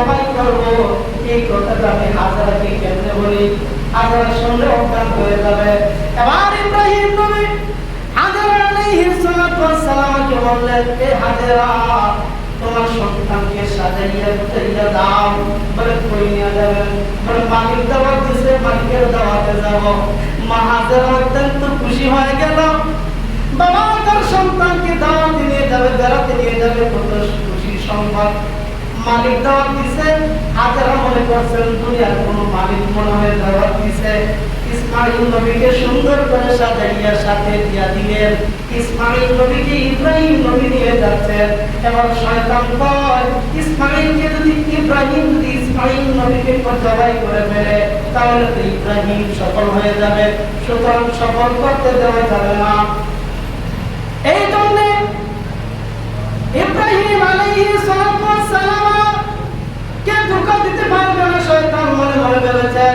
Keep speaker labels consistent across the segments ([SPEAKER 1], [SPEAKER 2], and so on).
[SPEAKER 1] জবাই করবো, এই কথাটা আমি হাজারাকে কেমনে বলি? হাজারা শুনলে অজ্ঞান হয়ে যাবে। এবার ইব্রাহিম নবী হাজারা আলাইহিস সালাতু ওয়াস সালামকে বললেন, এ হাজারা, তোমার সন্তানকে সাজাইয়া গুছাইয়া দাও। বলে কই নিয়ে যাবেন? বলে মালিক দাওয়াত দিছে, মালিকের দাওয়াতে যাব। মা হাজারা অত্যন্ত খুশি হয়ে গেল। বাবা তার সন্তানকে দাওয়াতে নিয়ে যাবে, বেড়াতে নিয়ে যাবে, কত খুশির সংবাদ। মালিক দাওয়াত দিছে। হাজারা মনে করছেন দুনিয়ার কোন মালিক মনে হয় দাওয়াত দিছে। ইসমাইল নবীকে সুন্দর করে সাজাইয়া সাথে দিয়া দিলেন। ইসমাইল নবীকে ইব্রাহিম নবী নিয়ে যাচ্ছেন। এবার শয়তান কয়, ইসমাইলকে যদি ইসমাইল নবীকে জবাই করে ফেলে, তাহলে তো ইব্রাহিম সফল হয়ে যাবে, সুতরাং সফল করতে দেওয়া যাবে না। এই জন্য ইব্রাহিম আলাইহিস সালাতু ওয়াস সালাম কে ধোঁকা দিতে পারবে না। শয়তান মনে মনে ভেবেছে,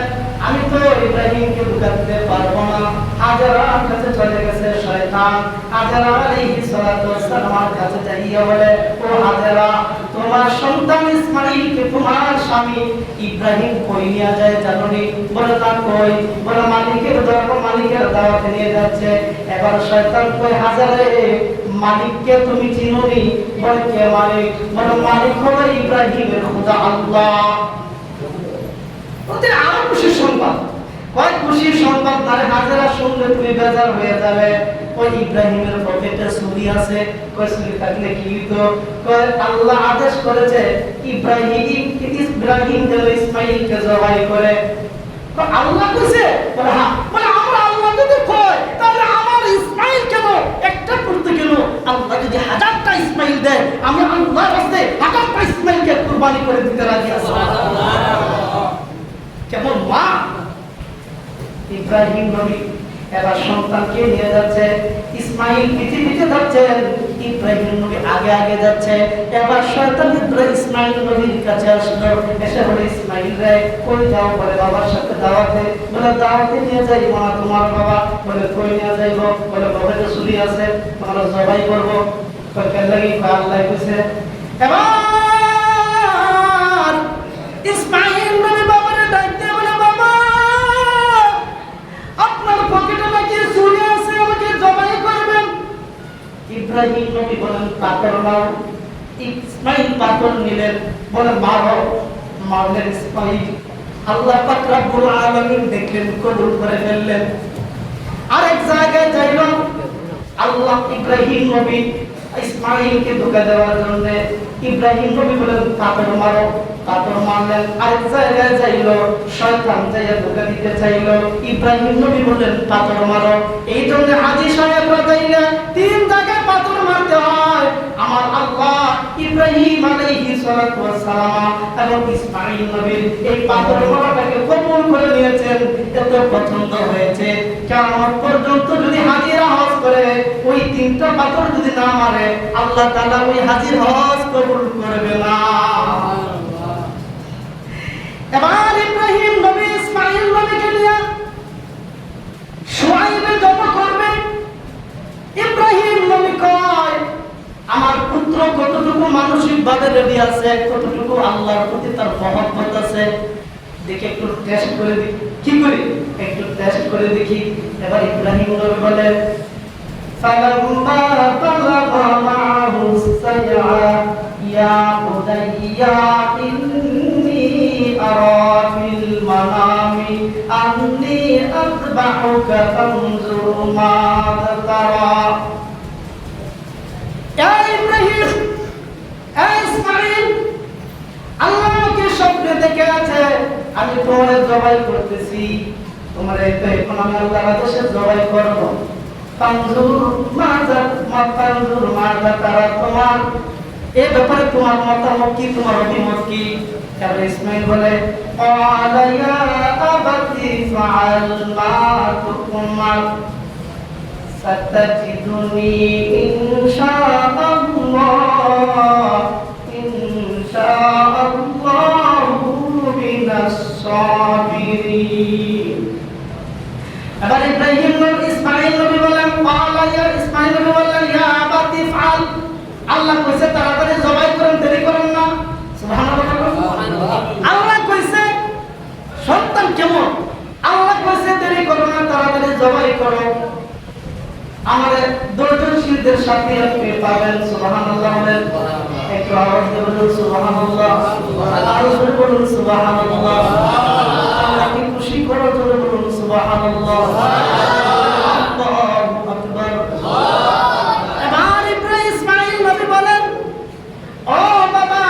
[SPEAKER 1] আমি তো ইব্রাহিমকে ধোঁকা দিতে পারবো না। হাজারার কাছে চলে গেছে শয়তান। হাজারা আলাইহিস সালাতু ওয়াস সালামের কাছে যাইয়া বলে, ও হাজারা, তোমার সন্তান ইসমাইলকে তোমার স্বামী ইব্রাহিম কই নিয়ে যায় জানোনি? বলে না, কই? বলে মালিকের দরবার, মালিকের দাওয়াতে নিয়ে যাচ্ছে। এবার শয়তান কই, হাজারে, মালিককে তুমি চিনোনি? বলে কে মালিক? বলে মালিক হলো ইব্রাহিমের খোদা আল্লাহ। ওদের আরো খুশির সংবাদ। কয় খুশির সংবাদ মানে হাজারা শুনলে তুমি বেজার হয়ে যাবে। ওই ইব্রাহিমের পকেটে ছুরি আছে। কয় ছুরি থাকলে কি হইতো? কয় আল্লাহ আদেশ করেছে ইব্রাহিম যেন ইসমাইলকে জবাই করে। আল্লাহ কইছে? বলে হ্যাঁ। বলে আমরা আল্লাহ যদি কয়, তাহলে আমার ইসমাইল কেন একটা করতে গেল? আল্লাহ যদি 1000টা ইসমাইল দেয়, আমি আল্লাহর রাস্তায় 1000টা ইসমাইলকে কুরবানি করে দিতে রাজি আছি। কেমন মা! ইব্রাহিম নবী এবার সন্তানকে নিয়ে যাচ্ছে। ইসমাইল পিছে পিছে যাচ্ছেন, ইব্রাহিম নবী আগে আগে যাচ্ছে। এবার শয়তান ইসমাইল নবীর কাছে আসলো। এসে বলে, ইসমাইল রে, কই যাও? বলে বাবার সাথে দাওয়াতে। বলে দাওয়াতে নিয়ে যাই মা তোমার বাবা। বলে কই নিয়ে যাইব? বলে বাবাকে ছুরি আছে, তোমরা জবাই করবো। কেন লাগি? আল্লাহ কইছে। এবার ইসমাইল নবী বাবারে ডাকতে বলে, বাবা, আপনার পকেটে নাকি ছুরি আছে, আমাকে জবাই করবেন। ইব্রাহিম নবী বলেন, পাথর নাও। ইসমাইল পাথর নিলেন। বলে মারো। মারলেন ইসমাইল। আল্লাহ পাক রব্বুল আলামিন দেখলেন, কবুল করে ফেললেন। আরেক জায়গায় যাইল। আল্লাহ ইব্রাহিম নবী ইসমাইলকে ধোঁকা দেওয়ার জন্য ইব্রাহিম নবী বলেন, পাথর মারো। পাথর মারলেন। আরেক জায়গায় যাইল, শয়তান যাইয়া ধোঁকা দিতে চাইল। ইব্রাহিম নবী বলেন, পাথর মারো। এই জন্য হাজী সাহেবরা যাইলে 3 জায়গায় পাথর মারতে হয়। আমার আল্লাহ ইব্রাহিম আলাইহিস সালাতু ওয়াস সালাম এবং ইসমাইল নবীর এই পাথর মারাটাকে কবুল করে নিয়েছেন। এত পছন্দ হয়েছে, কিয়ামত পর্যন্ত যদি হাজীরা হজ করে ওই 3টা পাথর যদি না মারে, আল্লাহ তাআলা ওই হাজীর হজ কবুল করবে না। এবার ইব্রাহিম নবী ইসমাইল নবীকে নিয়ে শুআইবে জমা করবে। ইব্রাহিম নবী কয়, আমার পুত্র কতটুকু মানসিকভাবে রেডি আছে, কতটুকু আল্লাহর প্রতি তার মহব্বত আছে, দেখে একটু টেস্ট করে দেখি। কি করি? একটু টেস্ট করে দেখি। এবার ইব্রাহিম নবী বলে, ফালাম্মা তালাবা মাহু সাইয়া ইয়া বুনাইয়া ইন্নী আরা ফিল মানামি আন্নী আযবাহুকা ফানজুর মাযা তারা। ইব্রাহিম, ইসমাইল, আল্লাহ আমাকে স্বপ্নে দেখে আছে আমি তোমারে জবাই করতেছি। তোমারে এখন আমি আল্লাহর আদেশে জবাই করব। ফানজুর মাযা তারা, তোমার এই ব্যাপারে তোমার মতামত কি, তোমার অভিমত কি? তারপরে ইসমাইল বলে, ক্বালা ইয়া আবাতি ফাআল মা তুমার সাতাজিদুনি ইনশাআল্লাহু মিনাস সাবিরিন। এবার ইব্রাহিম নবী ইসমাইল নবী বলেন, ক্বালা ইয়া ইসমাইল নবী বললেন, ইয়া আবাতি ফাআল, আল্লাহ কইছে তাড়াতাড়ি জবাই করেন, দেরি করেন না। সুবহানাল্লাহ। আল্লাহ কইছে সন্তান কেমন, আল্লাহ কইছে দেরি করো না, তাড়াতাড়ি জবাই করো। আমাদের ধৈর্যশীলদের সাথে আপনি পাবেন। সুবহানাল্লাহ বলেন, একটু আওয়াজ দিয়ে বলুন সুবহানাল্লাহ, আরো জোরে বলুন সুবহানাল্লাহ। আল্লাহ কি খুশি করো, জোরে বলুন সুবহানাল্লাহ। আল্লাহু আকবার। এবার ইব্রাহিম ইসমাঈল নবী বলেন, ও বাবা,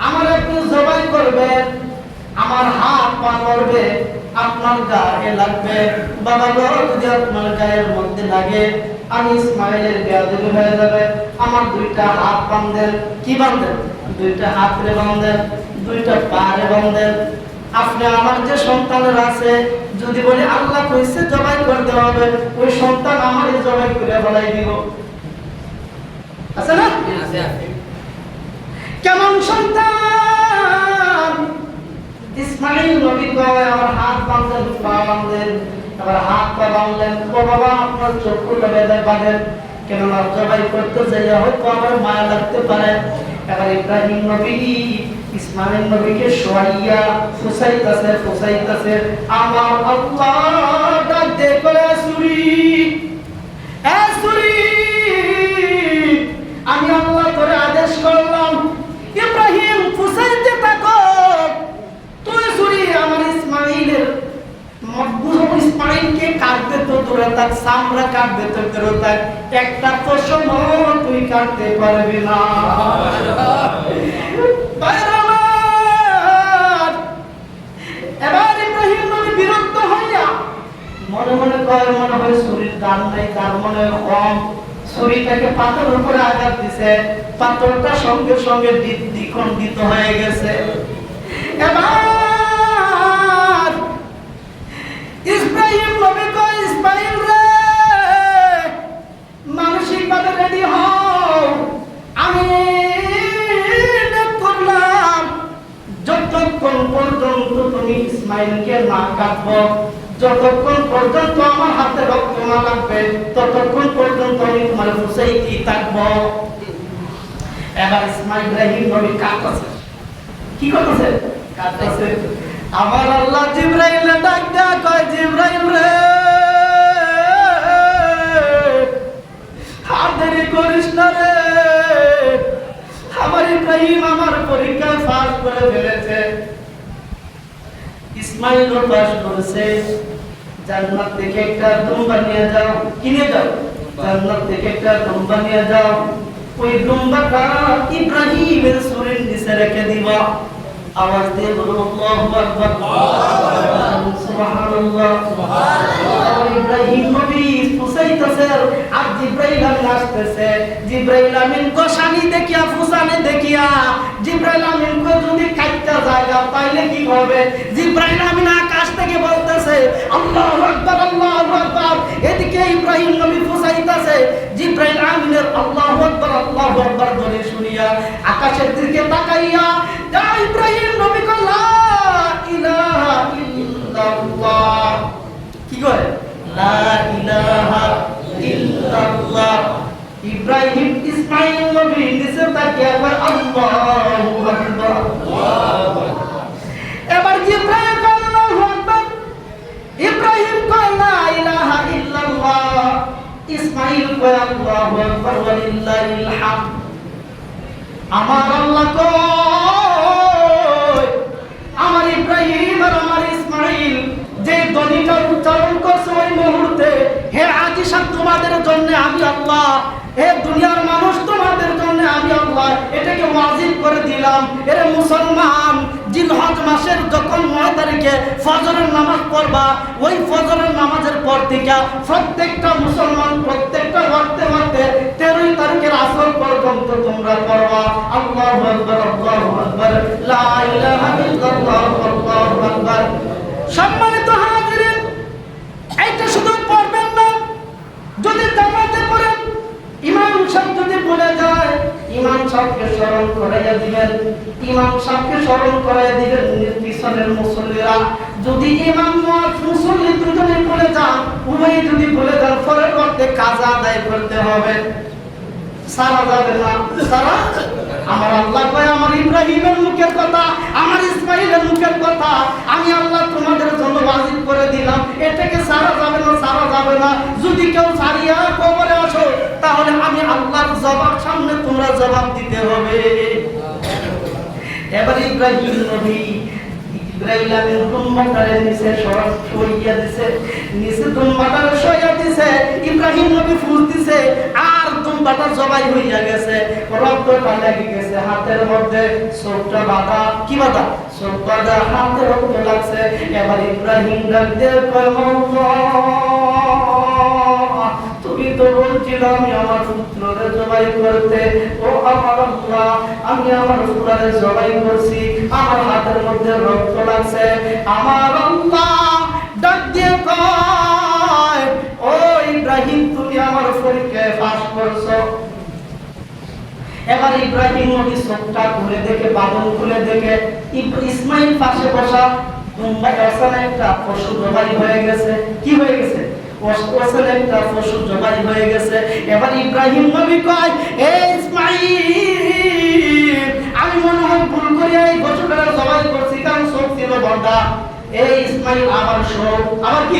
[SPEAKER 1] আমার একটু জবাই করবেন, আমার হাত পা নড়বে, আপনার গায়ে লাগবে। বাবা গো, যদি আপনার গায়ের মধ্যে লাগে আমি ইসমাইলের বেয়াদবি হয়ে যাবে। আমার দুইটা হাত বাঁধেন। কি বাঁধেন? দুইটা হাতে বাঁধেন, দুইটা পায়ে বাঁধেন। আপনি আমার যে সন্তানের আছে, যদি বলি আল্লাহ কইছে জবাই করতে হবে, ওই সন্তান আমারই জবাই করে ফেলাই দিব। আছে না? কেমন সন্তান? ইসমাঈল নবী কয় আমার হাত বাঁধলেন, পা বাঁধলেন, আবার হাত পা বাঁধলেন। ও বাবা, আপনার চক্ষু বেঁধে বাঁধেন, কেননা জবাই করতে যাইয়া হয়তো আমার মায়া লাগতে পারে। এবার ইব্রাহিম নবী ইসমাঈল নবীকে শোয়াইয়া ফুসাইতাছে। আমার আল্লাহ ডাক দে করে, সুরি এ সুরি, আমি আল্লাহ তোরে আদেশ করলাম, ইব্রাহিম ফুসাইতে থাকো। তুই সুরি আমার ইসমাঈলের ইসমাঈলকে কাটতে তো দূরে থাক, চামড়া কাটতে তো দূরে থাক, একটা পশম তুই কাটতে পারবি না। এবার ইব্রাহিম নবী বিরক্ত হইয়া মনে মনে কয়, মনে হয় শরীর দান নাই, তার মনে কম, ছুরিটাকে পাথরের উপরে আঘাত দিছে, পাথরটা সঙ্গে সঙ্গে দ্বিখণ্ডিত হয়ে গেছে। এবার ইব্রাহিম নবী কয়, ইসমাঈল রে, মানসিকভাবে রেডি হও, আমি করলাম যতক্ষণ পর্যন্ত তুমি ইসমাঈলকে না কাটবো, যতক্ষণ পর্যন্ত আমার হাতে রক্ত না লাগবে, ততক্ষণ পর্যন্ত আমি তোমার ফুসাইতেই থাকবো। এবার ইব্রাহিম নবী কাঁদতেছে। কি করতেছে? কাঁদতেছে। আমার আল্লাহ জিবরাইলে ডাক দেয়া কয়, জিবরাইল রে, আর দেরি করিস না রে, আমার ইব্রাহিম আমার পরীক্ষায় পাস করে ফেলেছে। ইসমাঈল পাস করেছে। জান্নাত থেকে একটা দুম্বা নিয়ে যাও। কি নিয়ে যাও? জান্নাত থেকে একটা দুম্বা নিয়ে যাও। ওই দুম্বাটা ইব্রাহিমের শরীর নিচে রেখে দিবা। আওয়াজ দিয়ে বলুন আল্লাহু আকবার, সুবহানাল্লাহ, সুবহানাল্লাহ। ইব্রাহিম নবী ফুসাইতেছে আর জিবরাইল আমিন আসতেছে। জিবরাইল আমিন গোশানি দেখিয়া, ফুসানি দেখিয়া, জিবরাইল আমিন কো যদি কাটটা জায়গা পাইলে কি হবে? জিবরাইল আমিন আকাশ থেকে বলতেছে আল্লাহু আকবার, আল্লাহু আকবার। এদিকে ইব্রাহিম নবী ফুসাইতেছে। জিবরাইল আমিনের আল্লাহু আকবার, আল্লাহু আকবার বলে শুনিয়া আকাশের দিকে তাকাইয়া ইব্রাহিম নবী কয়, লা ইলাহা ইল্লাল্লাহ। কি কয়? লা ইলাহা ইল্লাল্লাহ। ইব্রাহিম ইসমাঈল নবী নিচে তাকিয়ে কয় আল্লাহু আকবার। এবার জিবরাইল কয় আল্লাহু আকবার, ইব্রাহিম কয় লা ইলাহা ইল্লাল্লাহ, ইসমাঈল কয় আল্লাহু আকবার ওয়া লিল্লাহিল হামদ। আমার আল্লাহ কয়, আমার ইব্রাহিম আর আমার ইসমাঈল যে ধ্বনিটা উচ্চারণ করছে ওই মুহূর্তে, হে আজিশান তোমাদের জন্য আমি আল্লাহ, হে দুনিয়ার মানুষ তোমাদের জন্য আমি আল্লাহ এটাকে ওয়াজিব করে দিলাম। এর মুসলমান, জিলহজ মাসের যখন 9 তারিখে ফজরের নামাজ পড়বা, ওই ফজরের নামাজের পর থেকে প্রত্যেকটা মুসলমান প্রত্যেকটা ওয়াক্তে ওয়াক্তে 13 তারিখের আসর পর্যন্ত তোমরা পড়বা আল্লাহু আকবার, আল্লাহু আকবার, লা ইলাহা ইল্লাল্লাহ, আল্লাহু আকবার। সম্মানিত হাজিরিন, এটা শুধু পড়বেন না, যদি জামাতে পড়েন, ইমাম সাহেব যদি বলে যায়, ইমাম সাহেবকে স্মরণ করাইয়া দিবেন, ইমাম সাহেবকে স্মরণ করাইয়া দিবেন। পিছনের মুসল্লিরা যদি ইমাম মুসল্লি দুজনে বলে যান, উভয়ে যদি বলে যান, পরের ওয়াক্তে কাজা আদায় করতে হবে, সারা যাবে না। সারা আমার আল্লাহ কয়, আমার ইব্রাহিমের মুখের কথা জবাব দিতে হবে। এবার ইব্রাহিম নবী ইসরাইলের দুম্বাটারে নিচে সরাইয়া দিছে, নিচে দুম্বাটারে সরাইয়া দিছে, ইব্রাহিম নবী ফুল দিছে আর দুম্বাটা জবাই হইয়া গেছে, রক্তটা লেগে গেছে হাতের মধ্যে, চোখটা বাঁধা, কি বাঁধা? চোখ বাঁধা, হাতে রক্ত লাগছে। এবার ইব্রাহিম ডাক দিয়ে কয়, তুমি তো বলছিলে আমি আমার পুত্ররে জবাই করতে, ও আমার আল্লাহ, আমি আমার পুত্ররে জবাই করছি, আমার হাতের মধ্যে রক্ত লাগছে। আমার আল্লাহ ডাক দিয়ে কয়, ও ইব্রাহিম, তুমি আমার পরীক্ষায় পাস করছো। এবার ইব্রাহিম নবী চোখটা খুলে দেখে, বাঁধন খুলে দেখে, ইসমাইল পাশে বসা, একটা পশু জবাই হয়ে গেছে। কি হয়ে গেছে? একটা পশু জবাই হয়ে গেছে। এবার ইব্রাহিম নবী কয়, এ ইসমাইল, আমি মনে হয় ভুল করে এই পশুটা জবাই করছি, কারণ চোখ ছিল বন্ধা। এই ইসমাইল আমার শোক, আমার কি